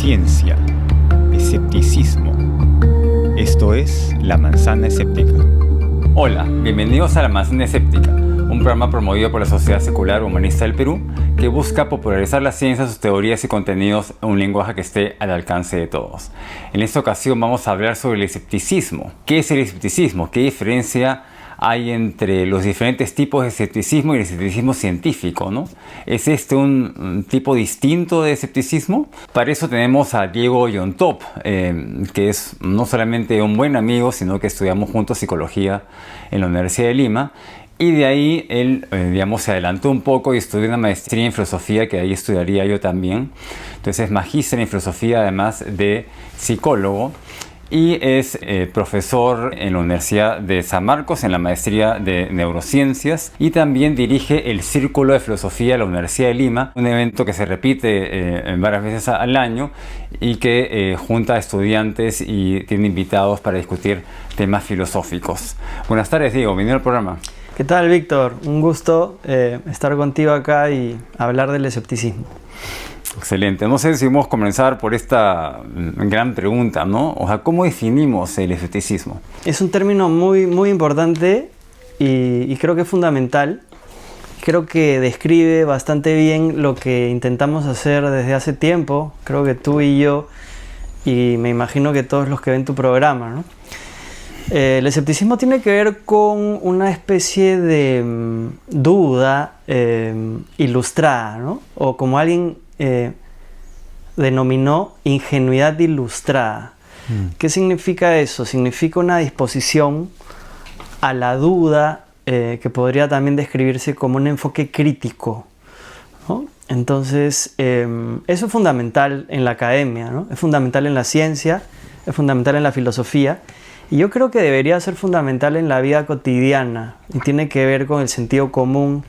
ciencia, escepticismo. Esto es La Manzana Escéptica. Hola, bienvenidos a La Manzana Escéptica, un programa promovido por la Sociedad Secular Humanista del Perú que busca popularizar la ciencia, sus teorías y contenidos en un lenguaje que esté al alcance de todos. En esta ocasión vamos a hablar sobre el escepticismo. ¿Qué es el escepticismo? ¿Qué diferencia hay entre los diferentes tipos de escepticismo y el escepticismo científico, ¿no? ¿Es este un tipo distinto de escepticismo? Para eso tenemos a Diego Yontop, que es no solamente un buen amigo, sino que estudiamos juntos psicología en la Universidad de Lima. Y de ahí él, se adelantó un poco y estudió una maestría en filosofía, que ahí estudiaría yo también. Entonces es magíster en filosofía, además de psicólogo. Y es profesor en la Universidad de San Marcos en la maestría de neurociencias, y también dirige el Círculo de Filosofía de la Universidad de Lima, un evento que se repite varias veces al año y que junta a estudiantes y tiene invitados para discutir temas filosóficos. Buenas tardes, Diego, bienvenido al programa. ¿Qué tal, Víctor? Un gusto estar contigo acá y hablar del escepticismo. Excelente. No sé si vamos a comenzar por esta gran pregunta, ¿no? O sea, ¿cómo definimos el escepticismo? Es un término muy, muy importante y creo que es fundamental. Creo que describe bastante bien lo que intentamos hacer desde hace tiempo. Creo que tú y yo, y me imagino que todos los que ven tu programa, ¿no? El escepticismo tiene que ver con una especie de duda ilustrada, ¿no? O como alguien denominó ingenuidad ilustrada. ¿Qué significa eso? Significa una disposición a la duda que podría también describirse como un enfoque crítico, ¿no? Entonces, eso es fundamental en la academia, ¿no? Es fundamental en la ciencia, es fundamental en la filosofía, y yo creo que debería ser fundamental en la vida cotidiana, y tiene que ver con el sentido común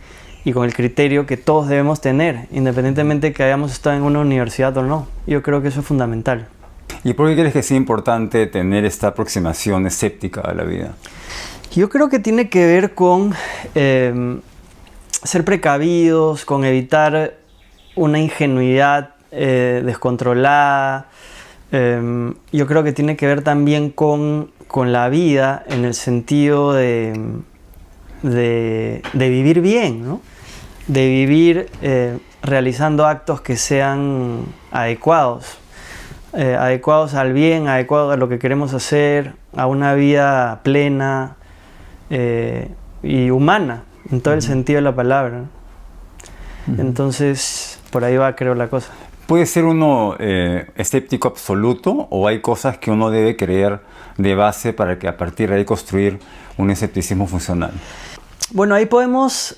y con el criterio que todos debemos tener, independientemente de que hayamos estado en una universidad o no. Yo creo que eso es fundamental. ¿Y por qué crees que es importante tener esta aproximación escéptica a la vida? Yo creo que tiene que ver con ser precavidos, con evitar una ingenuidad descontrolada. Yo creo que tiene que ver también con la vida en el sentido de vivir bien, ¿no? De vivir realizando actos que sean adecuados al bien, adecuados a lo que queremos hacer, a una vida plena y humana, en todo el sentido de la palabra, ¿no? Entonces, por ahí va, creo, la cosa. ¿Puede ser uno escéptico absoluto, o hay cosas que uno debe creer de base para que a partir de ahí construir un escepticismo funcional? Bueno, ahí podemos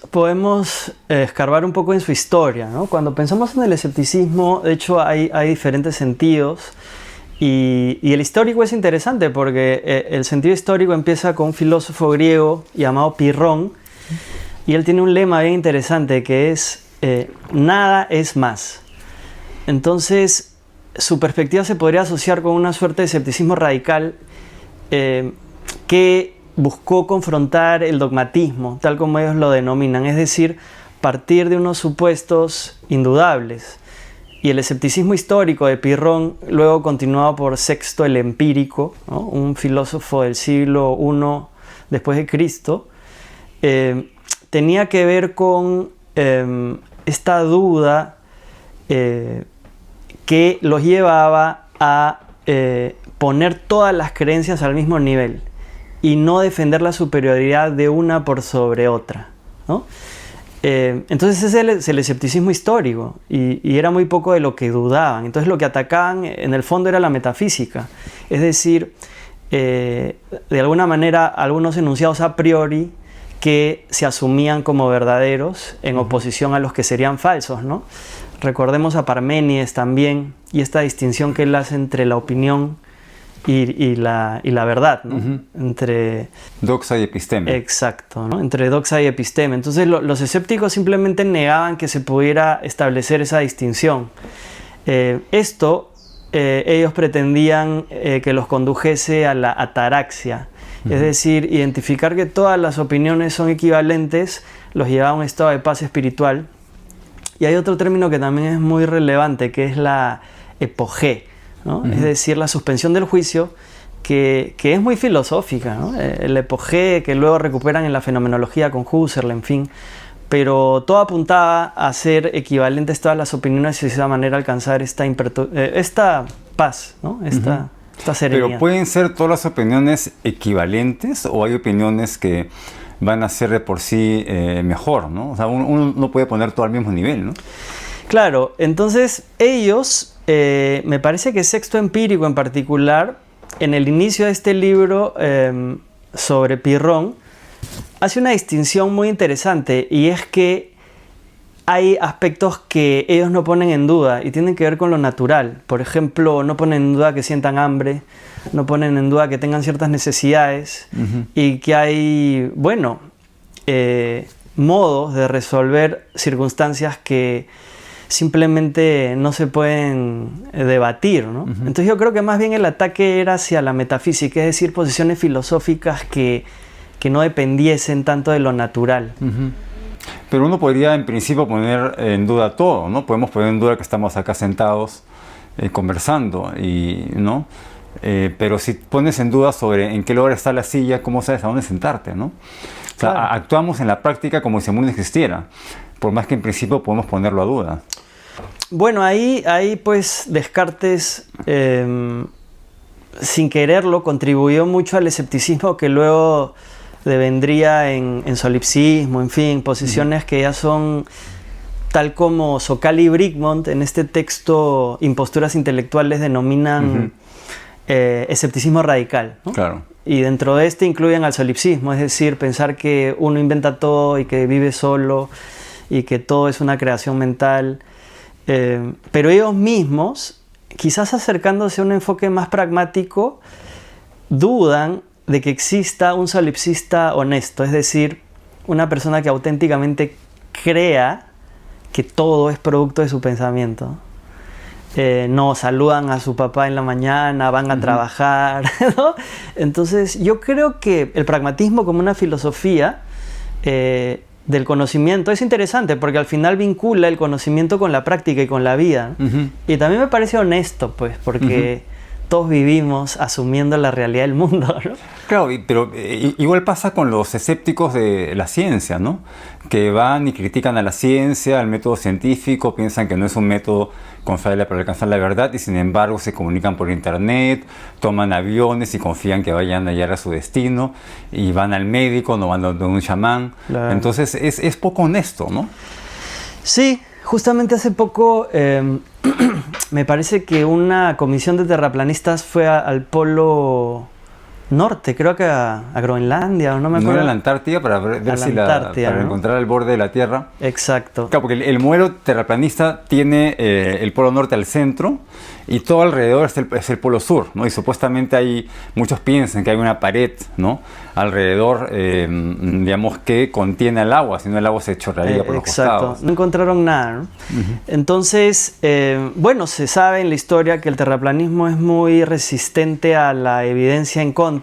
escarbar un poco en su historia, ¿no? Cuando pensamos en el escepticismo, de hecho hay diferentes sentidos, y el histórico es interesante porque el sentido histórico empieza con un filósofo griego llamado Pirrón, y él tiene un lema bien interesante que es nada es más. Entonces, su perspectiva se podría asociar con una suerte de escepticismo radical que buscó confrontar el dogmatismo, tal como ellos lo denominan, es decir, partir de unos supuestos indudables. Y el escepticismo histórico de Pirrón, luego continuado por Sexto el Empírico, ¿no? Un filósofo del siglo I después de Cristo, tenía que ver con esta duda que los llevaba a poner todas las creencias al mismo nivel y no defender la superioridad de una por sobre otra, ¿no? Entonces ese es el escepticismo histórico, y era muy poco de lo que dudaban. Entonces lo que atacaban en el fondo era la metafísica, es decir, de alguna manera algunos enunciados a priori que se asumían como verdaderos en oposición a los que serían falsos, ¿no? Recordemos a Parménides también, y esta distinción que él hace entre la opinión y la verdad, ¿no? Entre doxa y episteme. Exacto, ¿no? Entre doxa y episteme. Entonces los escépticos simplemente negaban que se pudiera establecer esa distinción. Ellos pretendían que los condujese a la ataraxia, es decir, identificar que todas las opiniones son equivalentes, los llevaba a un estado de paz espiritual. Y hay otro término que también es muy relevante, que es la epogé, ¿no? Es decir, la suspensión del juicio, que es muy filosófica, ¿no? El epogé que luego recuperan en la fenomenología con Husserl, en fin, pero todo apuntaba a ser equivalentes todas las opiniones y de esa manera alcanzar esta paz, ¿no? Esta serenidad. Pero ¿pueden ser todas las opiniones equivalentes o hay opiniones que van a ser de por sí mejor, ¿no? O sea, uno no puede poner todo al mismo nivel, ¿no? Claro, entonces ellos, me parece que Sexto Empírico en particular, en el inicio de este libro sobre Pirrón, hace una distinción muy interesante, y es que hay aspectos que ellos no ponen en duda y tienen que ver con lo natural. Por ejemplo, no ponen en duda que sientan hambre, no ponen en duda que tengan ciertas necesidades, y que hay, modos de resolver circunstancias que simplemente no se pueden debatir, ¿no? Entonces yo creo que más bien el ataque era hacia la metafísica, es decir, posiciones filosóficas que no dependiesen tanto de lo natural. Pero uno podría en principio poner en duda todo, ¿no? Podemos poner en duda que estamos acá sentados conversando, ¿no? Pero si pones en duda sobre en qué lugar está la silla, ¿cómo sabes a dónde sentarte, ¿no? O sea, Claro. actuamos en la práctica como si el mundo existiera, por más que en principio podemos ponerlo a duda. Bueno, ahí pues Descartes, sin quererlo, contribuyó mucho al escepticismo que luego devendría en solipsismo, en fin, posiciones que ya son, tal como Sokal y Brigmont en este texto Imposturas intelectuales denominan escepticismo radical, ¿no? Claro. Y dentro de este incluyen al solipsismo, es decir, pensar que uno inventa todo y que vive solo y que todo es una creación mental. Pero ellos mismos, quizás acercándose a un enfoque más pragmático, dudan de que exista un solipsista honesto, es decir, una persona que auténticamente crea que todo es producto de su pensamiento. No saludan a su papá en la mañana, van a trabajar, ¿no? Entonces yo creo que el pragmatismo como una filosofía del conocimiento es interesante, porque al final vincula el conocimiento con la práctica y con la vida. Y también me parece honesto, pues, porque todos vivimos asumiendo la realidad del mundo, ¿no? Claro, pero igual pasa con los escépticos de la ciencia, ¿no? Que van y critican a la ciencia, al método científico, piensan que no es un método confiable para alcanzar la verdad y sin embargo se comunican por internet, toman aviones y confían que vayan a hallar a su destino y van al médico, no van donde un chamán. Claro. Entonces es poco honesto, ¿no? Sí, justamente hace poco me parece que una comisión de terraplanistas fue al Polo Norte, creo que a Groenlandia, o no me No acuerdo. era la Antártida para ver si Antártida, para ¿no? encontrar el borde de la Tierra. Exacto. Claro, porque el modelo terraplanista tiene el polo norte al centro y todo alrededor es el polo sur, ¿no? Y supuestamente muchos piensan que hay una pared, ¿no? Alrededor, digamos, que contiene el agua, si no el agua se chorraría por los costados. No encontraron nada, ¿no? Entonces, se sabe en la historia que el terraplanismo es muy resistente a la evidencia en contra.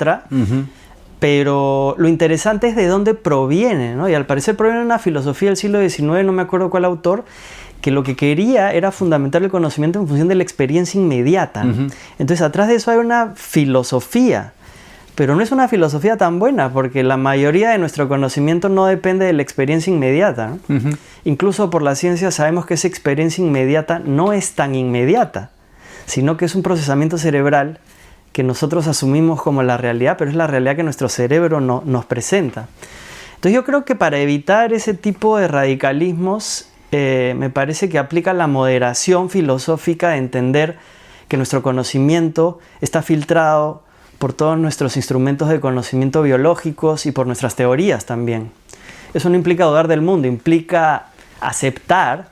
Pero lo interesante es de dónde proviene, ¿no? Y al parecer proviene de una filosofía del siglo XIX, no me acuerdo cuál autor, que lo que quería era fundamentar el conocimiento en función de la experiencia inmediata. Entonces, atrás de eso hay una filosofía, pero no es una filosofía tan buena, porque la mayoría de nuestro conocimiento no depende de la experiencia inmediata, ¿no? Incluso por la ciencia sabemos que esa experiencia inmediata no es tan inmediata, sino que es un procesamiento cerebral que nosotros asumimos como la realidad, pero es la realidad que nuestro cerebro nos presenta. Entonces yo creo que para evitar ese tipo de radicalismos, me parece que aplica la moderación filosófica de entender que nuestro conocimiento está filtrado por todos nuestros instrumentos de conocimiento biológicos y por nuestras teorías también. Eso no implica dudar del mundo, implica aceptar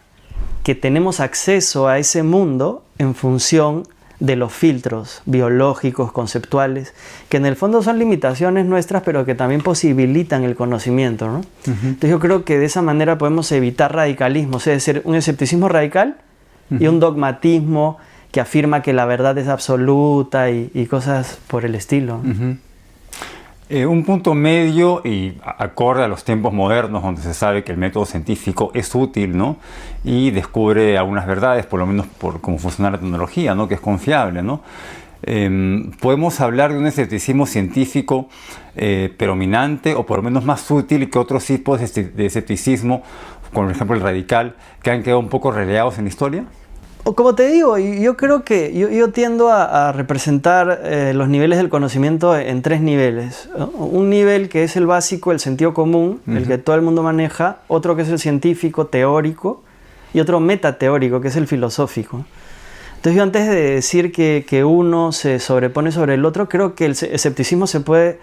que tenemos acceso a ese mundo en función de los filtros biológicos, conceptuales, que en el fondo son limitaciones nuestras, pero que también posibilitan el conocimiento, ¿no? Entonces yo creo que de esa manera podemos evitar radicalismos, es decir, un escepticismo radical y un dogmatismo que afirma que la verdad es absoluta y cosas por el estilo. Un punto medio y acorde a los tiempos modernos, donde se sabe que el método científico es útil, ¿no? Y descubre algunas verdades, por lo menos por cómo funciona la tecnología, ¿no? Que es confiable, ¿no? Podemos hablar de un escepticismo científico predominante o por lo menos más útil que otros tipos de escepticismo, como por ejemplo el radical, que han quedado un poco relegados en la historia. O como te digo, yo creo que yo tiendo a representar los niveles del conocimiento en 3 niveles, ¿no? Un nivel que es el básico, el sentido común, el que todo el mundo maneja, otro que es el científico, teórico, y otro metateórico, que es el filosófico. Entonces yo antes de decir que uno se sobrepone sobre el otro, creo que el escepticismo se puede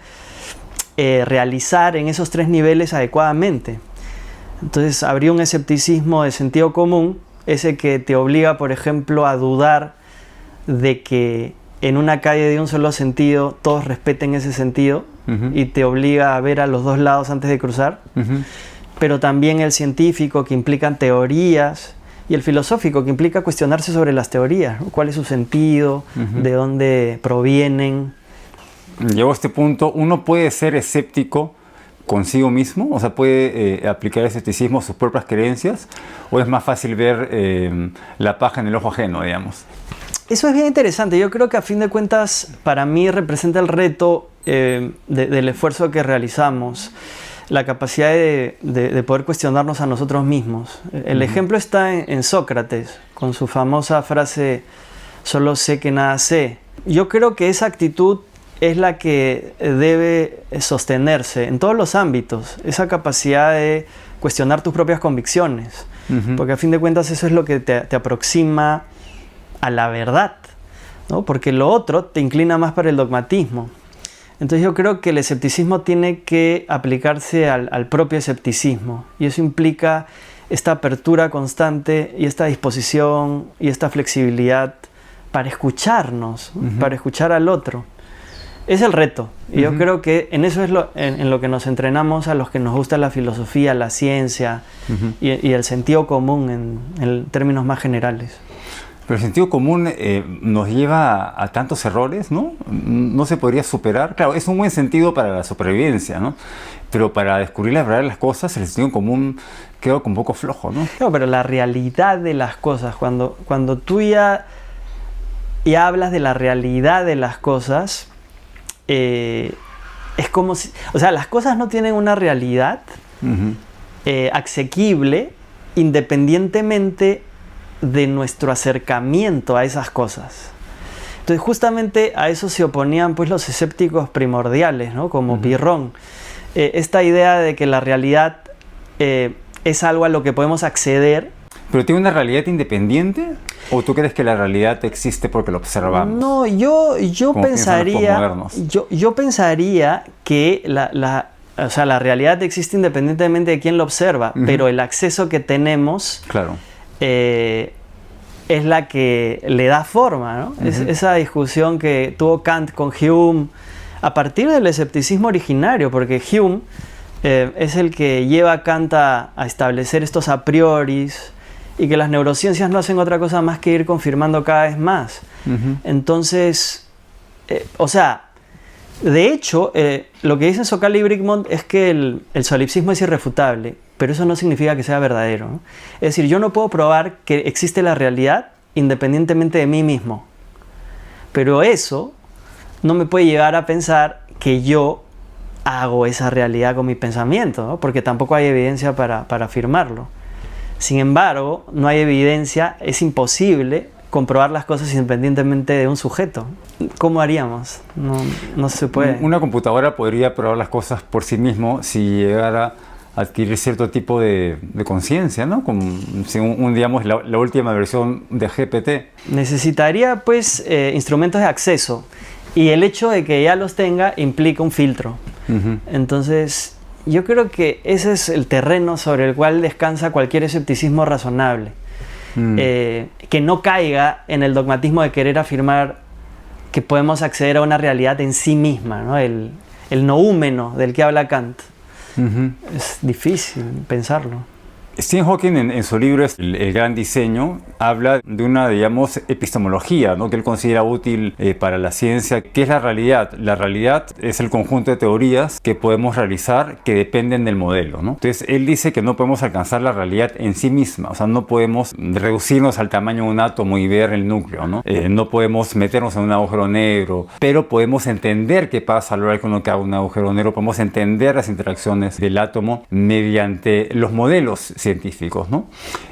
realizar en esos 3 niveles adecuadamente. Entonces habría un escepticismo de sentido común, ese que te obliga, por ejemplo, a dudar de que en una calle de un solo sentido todos respeten ese sentido y te obliga a ver a los 2 lados antes de cruzar. Pero también el científico, que implican teorías, y el filosófico, que implica cuestionarse sobre las teorías, ¿no? ¿Cuál es su sentido? ¿De dónde provienen? Llegó a este punto, uno puede ser escéptico consigo mismo, o sea, puede aplicar el escepticismo a sus propias creencias, o es más fácil ver la paja en el ojo ajeno, digamos. Eso es bien interesante. Yo creo que a fin de cuentas para mí representa el reto del esfuerzo que realizamos, la capacidad de poder cuestionarnos a nosotros mismos. El ejemplo está en Sócrates, con su famosa frase, solo sé que nada sé. Yo creo que esa actitud es la que debe sostenerse en todos los ámbitos, esa capacidad de cuestionar tus propias convicciones, porque a fin de cuentas eso es lo que te aproxima a la verdad, ¿no? Porque lo otro te inclina más para el dogmatismo. Entonces yo creo que el escepticismo tiene que aplicarse al propio escepticismo, y eso implica esta apertura constante y esta disposición y esta flexibilidad para escucharnos, para escuchar al otro. Es el reto, y yo creo que en eso es en lo que nos entrenamos a los que nos gusta la filosofía, la ciencia y el sentido común en términos más generales. Pero el sentido común nos lleva a tantos errores, ¿no? No se podría superar. Claro, es un buen sentido para la supervivencia, ¿no? Pero para descubrir la verdad de las cosas, el sentido común queda un poco flojo, ¿no? No, pero la realidad de las cosas, cuando tú ya hablas de la realidad de las cosas, es como si, o sea, las cosas no tienen una realidad asequible independientemente de nuestro acercamiento a esas cosas. Entonces justamente a eso se oponían pues los escépticos primordiales, ¿no? Como Pirrón. Esta idea de que la realidad es algo a lo que podemos acceder. ¿Pero tiene una realidad independiente? ¿O tú crees que la realidad existe porque lo observamos? No, yo pensaría que o sea, la realidad existe independientemente de quién lo observa, pero el acceso que tenemos es la que le da forma, ¿no? Esa discusión que tuvo Kant con Hume a partir del escepticismo originario, porque Hume es el que lleva a Kant a establecer estos a prioris, y que las neurociencias no hacen otra cosa más que ir confirmando cada vez más. Entonces, o sea, de hecho, lo que dicen Sokal y Brigmont es que el solipsismo es irrefutable, pero eso no significa que sea verdadero, ¿no? Es decir, yo no puedo probar que existe la realidad independientemente de mí mismo, pero eso no me puede llevar a pensar que yo hago esa realidad con mi pensamiento, ¿no? Porque tampoco hay evidencia para afirmarlo. Sin embargo, no hay evidencia, es imposible comprobar las cosas independientemente de un sujeto. ¿Cómo haríamos? No se puede. Una computadora podría probar las cosas por sí mismo si llegara a adquirir cierto tipo de conciencia, ¿no? Como si digamos, la última versión de GPT. Necesitaría, pues, instrumentos de acceso. Y el hecho de que ya los tenga implica un filtro. Entonces, yo creo que ese es el terreno sobre el cual descansa cualquier escepticismo razonable. Que no caiga en el dogmatismo de querer afirmar que podemos acceder a una realidad en sí misma, ¿no? El noúmeno del que habla Kant. Es difícil pensarlo. Stephen Hawking en su libro El Gran Diseño habla de una, digamos, epistemología, ¿no?, que él considera útil para la ciencia, que es la realidad. La realidad es el conjunto de teorías que podemos realizar que dependen del modelo, ¿no? Entonces él dice que no podemos alcanzar la realidad en sí misma, o sea, no podemos reducirnos al tamaño de un átomo y ver el núcleo, ¿no? No podemos meternos en un agujero negro, pero podemos entender qué pasa a la hora que uno cae en un agujero negro, podemos entender las interacciones del átomo mediante los modelos científicos, ¿no?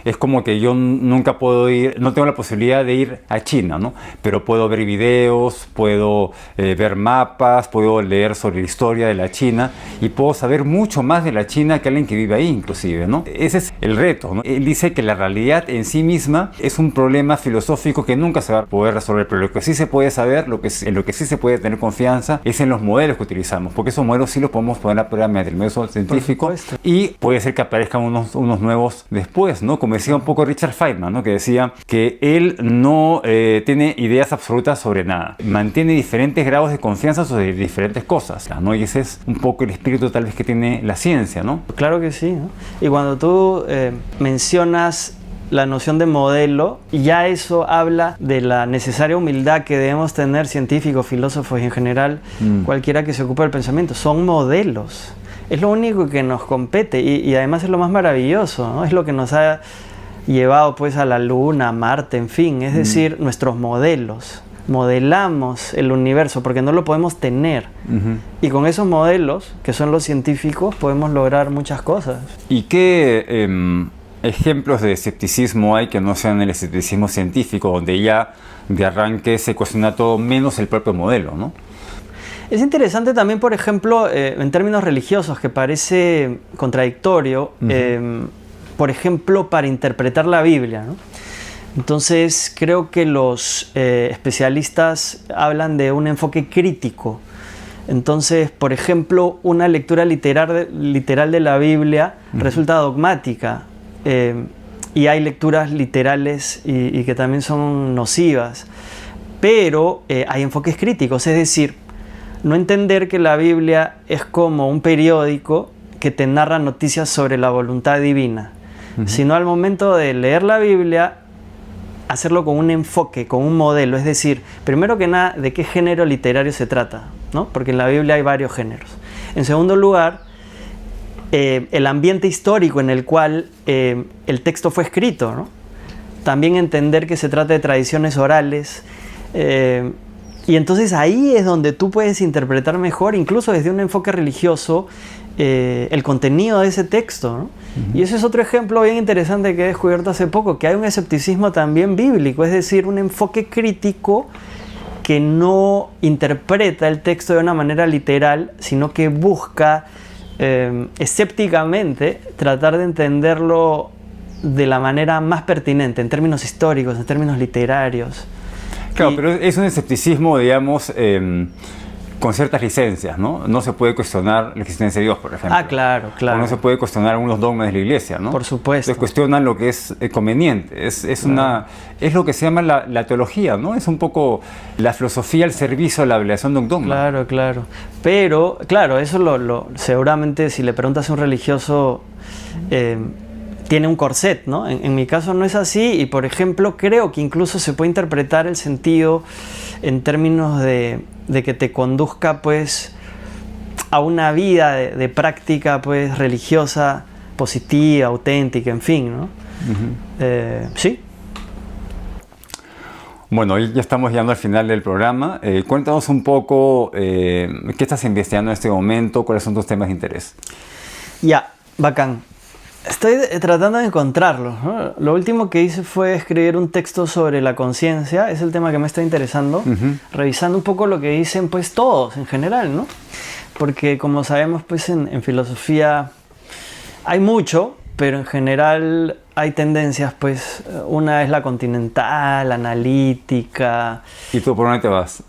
Es como que yo nunca puedo ir, no tengo la posibilidad de ir a China, ¿no? Pero puedo ver videos, puedo ver mapas, puedo leer sobre la historia de la China y puedo saber mucho más de la China que alguien que vive ahí, inclusive, ¿no? Ese es el reto, ¿no? Él dice que la realidad en sí misma es un problema filosófico que nunca se va a poder resolver, pero lo que sí se puede saber, en lo que sí se puede tener confianza es en los modelos que utilizamos, porque esos modelos sí los podemos poner a prueba mediante el método científico y puede ser que aparezcan unos nuevos después, ¿no? Como decía un poco Richard Feynman, ¿no?, que decía que él no tiene ideas absolutas sobre nada, mantiene diferentes grados de confianza sobre diferentes cosas, ¿no? Y ese es un poco el espíritu tal vez que tiene la ciencia, ¿no? Claro que sí, ¿no? Y cuando tú mencionas la noción de modelo, ya eso habla de la necesaria humildad que debemos tener científicos, filósofos y en general cualquiera que se ocupe del pensamiento. Son modelos. Es lo único que nos compete y además es lo más maravilloso, ¿no? Es lo que nos ha llevado pues a la Luna, a Marte, en fin, es decir, nuestros modelos. Modelamos el universo porque no lo podemos tener. Y con esos modelos, que son los científicos, podemos lograr muchas cosas. ¿Y qué ejemplos de escepticismo hay que no sean el escepticismo científico, donde ya de arranque se cuestiona todo menos el propio modelo, ¿no? Es interesante también, por ejemplo, en términos religiosos, que parece contradictorio, por ejemplo, para interpretar la Biblia, ¿no? Entonces, creo que los especialistas hablan de un enfoque crítico. Entonces, por ejemplo, una lectura literal de la Biblia resulta dogmática. Y hay lecturas literales y que también son nocivas. Pero hay enfoques críticos, es decir, no entender que la Biblia es como un periódico que te narra noticias sobre la voluntad divina, sino al momento de leer la Biblia, hacerlo con un enfoque, con un modelo, es decir, primero que nada, de qué género literario se trata, ¿no? Porque en la Biblia hay varios géneros. En segundo lugar, el ambiente histórico en el cual el texto fue escrito, ¿no? También entender que se trata de tradiciones orales, y entonces ahí es donde tú puedes interpretar mejor, incluso desde un enfoque religioso, el contenido de ese texto, ¿no? Y ese es otro ejemplo bien interesante que he descubierto hace poco, que hay un escepticismo también bíblico, es decir, un enfoque crítico que no interpreta el texto de una manera literal, sino que busca escépticamente tratar de entenderlo de la manera más pertinente, en términos históricos, en términos literarios. Claro, pero es un escepticismo, digamos, con ciertas licencias, ¿no? No se puede cuestionar la existencia de Dios, por ejemplo. Ah, claro, claro. O no se puede cuestionar algunos dogmas de la Iglesia, ¿no? Por supuesto. Entonces cuestionan lo que es conveniente. Es lo que se llama la teología, ¿no? Es un poco la filosofía al servicio de la revelación de un dogma. Claro, claro. Pero, claro, eso seguramente si le preguntas a un religioso, tiene un corset, ¿no? En mi caso no es así y, por ejemplo, creo que incluso se puede interpretar el sentido en términos de que te conduzca, pues, a una vida de práctica, pues, religiosa, positiva, auténtica, en fin, ¿no? Sí. Bueno, ya estamos llegando al final del programa. Cuéntanos un poco qué estás investigando en este momento, cuáles son tus temas de interés. Ya, bacán. Estoy tratando de encontrarlos, ¿no? Lo último que hice fue escribir un texto sobre la conciencia, es el tema que me está interesando, revisando un poco lo que dicen pues todos en general, ¿no? Porque como sabemos pues en filosofía hay mucho, pero en general hay tendencias pues, una es la continental, analítica. ¿Y tú por dónde te vas?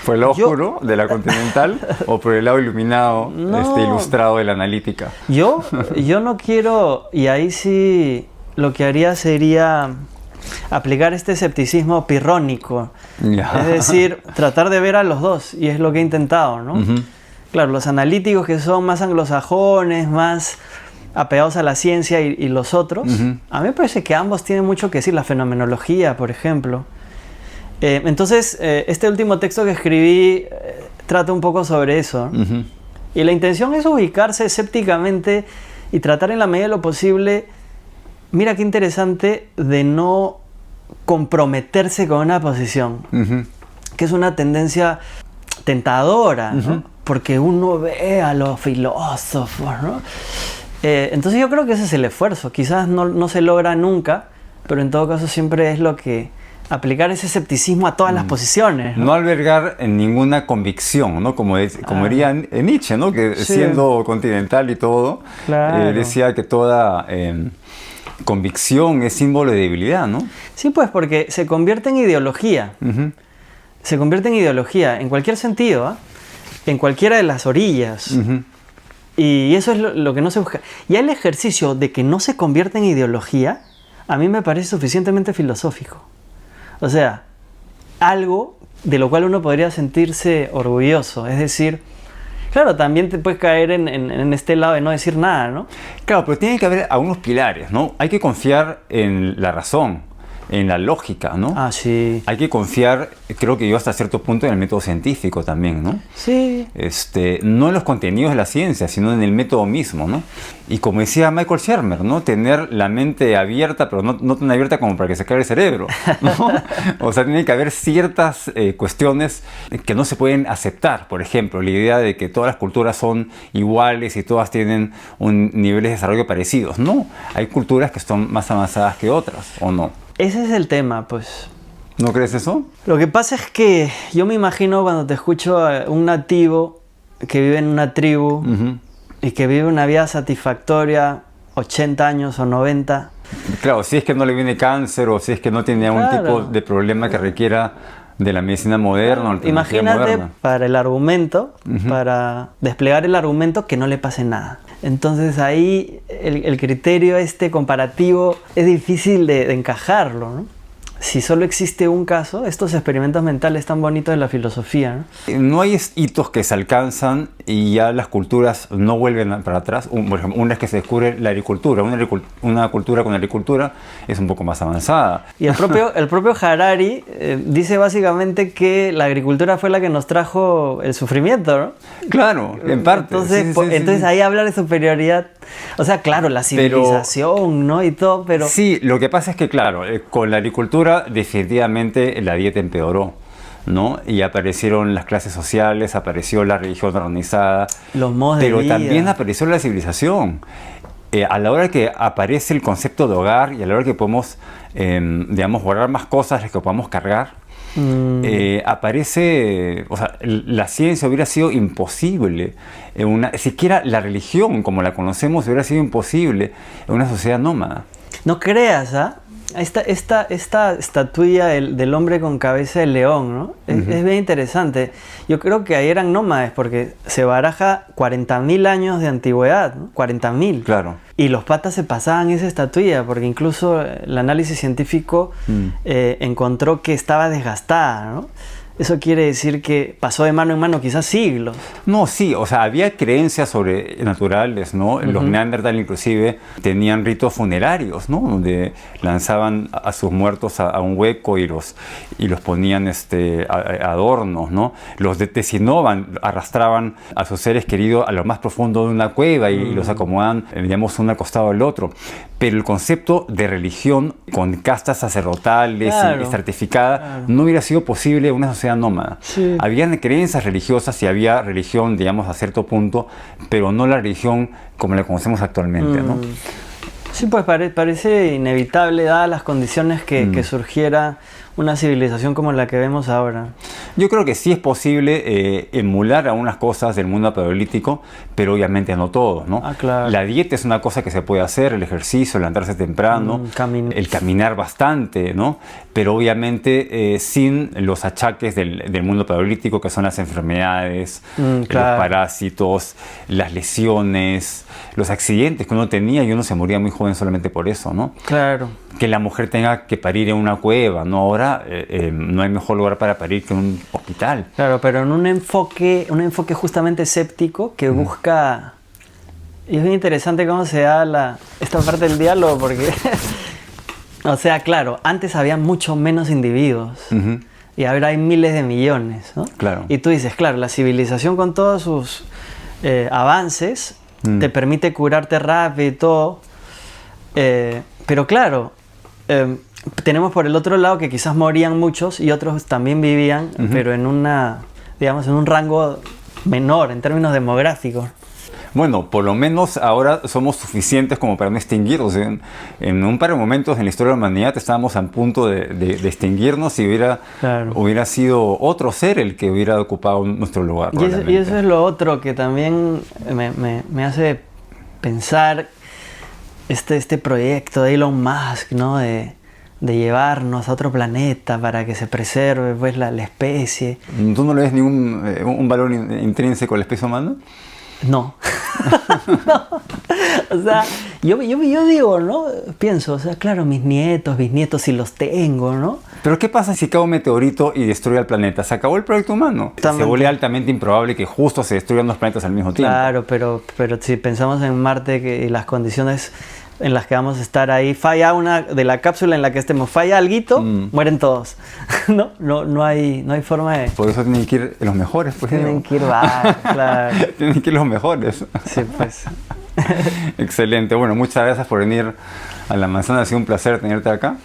¿Por el lado oscuro de la continental o por el lado iluminado, ilustrado de la analítica? Yo no quiero, y ahí sí lo que haría sería aplicar este escepticismo pirrónico. Es decir, tratar de ver a los dos, y es lo que he intentado, ¿no? Claro, los analíticos que son más anglosajones, más apegados a la ciencia y los otros. A mí me parece que ambos tienen mucho que decir, la fenomenología, por ejemplo. Entonces, este último texto que escribí trata un poco sobre eso, ¿no? Y la intención es ubicarse escépticamente y tratar en la medida de lo posible, mira qué interesante, de no comprometerse con una posición, que es una tendencia tentadora, ¿no? Porque uno ve a los filósofos, ¿no? Entonces yo creo que ese es el esfuerzo. Quizás no se logra nunca, pero en todo caso siempre es lo que... aplicar ese escepticismo a todas las posiciones, ¿no? No albergar en ninguna convicción, ¿no? Como diría Nietzsche, ¿no? Que sí, siendo continental y todo, claro, decía que toda convicción es símbolo de debilidad, ¿no? Sí, pues porque se convierte en ideología. Se convierte en ideología en cualquier sentido, ¿eh? En cualquiera de las orillas. Y eso es lo que no se busca. Y el ejercicio de que no se convierta en ideología, a mí me parece suficientemente filosófico. O sea, algo de lo cual uno podría sentirse orgulloso. Es decir, claro, también te puedes caer en este lado de no decir nada, ¿no? Claro, pero tiene que haber algunos pilares, ¿no? Hay que confiar en la razón, en la lógica, ¿no? Ah, sí. Hay que confiar, creo que yo hasta cierto punto, en el método científico también, ¿no? Sí. No en los contenidos de la ciencia, sino en el método mismo, ¿no? Y como decía Michael Shermer, ¿no? Tener la mente abierta, pero no tan abierta como para que se caiga el cerebro, ¿no? O sea, tiene que haber ciertas cuestiones que no se pueden aceptar. Por ejemplo, la idea de que todas las culturas son iguales y todas tienen un nivel de desarrollo parecidos. No, hay culturas que son más avanzadas que otras, ¿o no? Ese es el tema, pues. ¿No crees eso? Lo que pasa es que yo me imagino cuando te escucho a un nativo que vive en una tribu y que vive una vida satisfactoria, 80 años o 90. Claro, si es que no le viene cáncer o si es que no tiene algún tipo de problema que requiera de la medicina moderna. Claro. Imagínate moderna. Para el argumento, para desplegar el argumento, que no le pase nada. Entonces ahí el criterio comparativo es difícil de encajarlo, ¿no? Si solo existe un caso, estos experimentos mentales tan bonitos de la filosofía, ¿no? No hay hitos que se alcanzan y ya las culturas no vuelven para atrás. Por ejemplo, una vez que se descubre la agricultura, una cultura con agricultura es un poco más avanzada. Y el propio Harari dice básicamente que la agricultura fue la que nos trajo el sufrimiento, ¿no? Claro, en parte. Entonces ahí habla de superioridad. O sea, claro, la civilización, ¿no? Y todo, pero... Sí, lo que pasa es que, claro, con la agricultura definitivamente la dieta empeoró, ¿no? Y aparecieron las clases sociales, apareció la religión organizada, los modos de vida. Pero también apareció la civilización. A la hora que aparece el concepto de hogar y a la hora que podemos, digamos, guardar más cosas las que podamos cargar, aparece, o sea, la ciencia hubiera sido imposible, siquiera la religión como la conocemos hubiera sido imposible en una sociedad nómada. No creas, ¿ah? Esta estatuilla del hombre con cabeza de león, ¿no? Es bien interesante. Yo creo que ahí eran nómades porque se baraja 40.000 años de antigüedad, ¿no? 40.000. Claro. Y los patas se pasaban esa estatuilla porque incluso el análisis científico encontró que estaba desgastada, ¿no? Eso quiere decir que pasó de mano en mano quizás siglos. No, sí, o sea, había creencias sobrenaturales, ¿no? Los Neandertal inclusive tenían ritos funerarios, ¿no? Donde lanzaban a sus muertos a un hueco y los ponían adornos, ¿no? Los decinoban, arrastraban a sus seres queridos a lo más profundo de una cueva y los acomodaban, digamos, uno al costado del otro. Pero el concepto de religión con castas sacerdotales y estratificada no hubiera sido posible en una sociedad nómada. Sí. Habían creencias religiosas y había religión, digamos, a cierto punto, pero no la religión como la conocemos actualmente, ¿no? Sí, pues parece inevitable, dadas las condiciones que surgiera una civilización como la que vemos ahora. Yo creo que sí es posible emular algunas cosas del mundo paleolítico, pero obviamente no todo, ¿no? Ah, claro. La dieta es una cosa que se puede hacer, el ejercicio, levantarse temprano, el caminar bastante, ¿no? Pero obviamente sin los achaques del mundo paleolítico, que son las enfermedades, los parásitos, las lesiones, los accidentes que uno tenía y uno se moría muy joven solamente por eso, ¿no? Claro. Que la mujer tenga que parir en una cueva, ¿no? Ahora no hay mejor lugar para parir que un hospital. Claro, pero en un enfoque justamente escéptico que busca Y es bien interesante cómo se da esta parte del diálogo, porque, o sea, claro, antes había mucho menos individuos y ahora hay miles de millones, ¿no? Claro. Y tú dices, claro, la civilización con todos sus avances te permite curarte rápido y todo, pero claro, tenemos por el otro lado que quizás morían muchos y otros también vivían, pero en digamos, en un rango menor en términos demográficos. Bueno, por lo menos ahora somos suficientes como para no extinguirnos. En un par de momentos en la historia de la humanidad estábamos a punto de extinguirnos y hubiera sido otro ser el que hubiera ocupado nuestro lugar. Y eso es lo otro que también me hace pensar este proyecto de Elon Musk, ¿no? De llevarnos a otro planeta para que se preserve pues, la especie. ¿Tú no le ves un valor intrínseco a la especie humana? No. No. O sea, yo digo, ¿no? Pienso, o sea, claro, mis nietos, bisnietos, si los tengo, ¿no? Pero ¿qué pasa si cae un meteorito y destruye el planeta? ¿Se acabó el proyecto humano? Se vuelve altamente improbable que justo se destruyan dos planetas al mismo tiempo. Claro, pero si pensamos en Marte y las condiciones en las que vamos a estar ahí, falla una de la cápsula en la que estemos, falla alguito, mueren todos. No hay forma de... Por eso tienen que ir los mejores, pues. Tienen que ir varios, claro. Tienen que ir los mejores. Sí, pues. Excelente. Bueno, muchas gracias por venir a La Manzana. Ha sido un placer tenerte acá.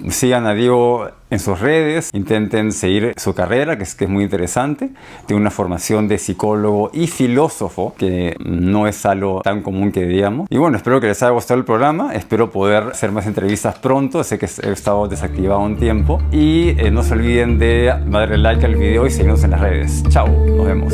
Sigan a Diego en sus redes. Intenten seguir su carrera, que es muy interesante. Tiene una formación de psicólogo y filósofo, que no es algo tan común que digamos. Y bueno, espero que les haya gustado el programa. Espero poder hacer más entrevistas pronto. Sé que he estado desactivado un tiempo. Y no se olviden de darle like al video y seguirnos en las redes. Chao. Nos vemos.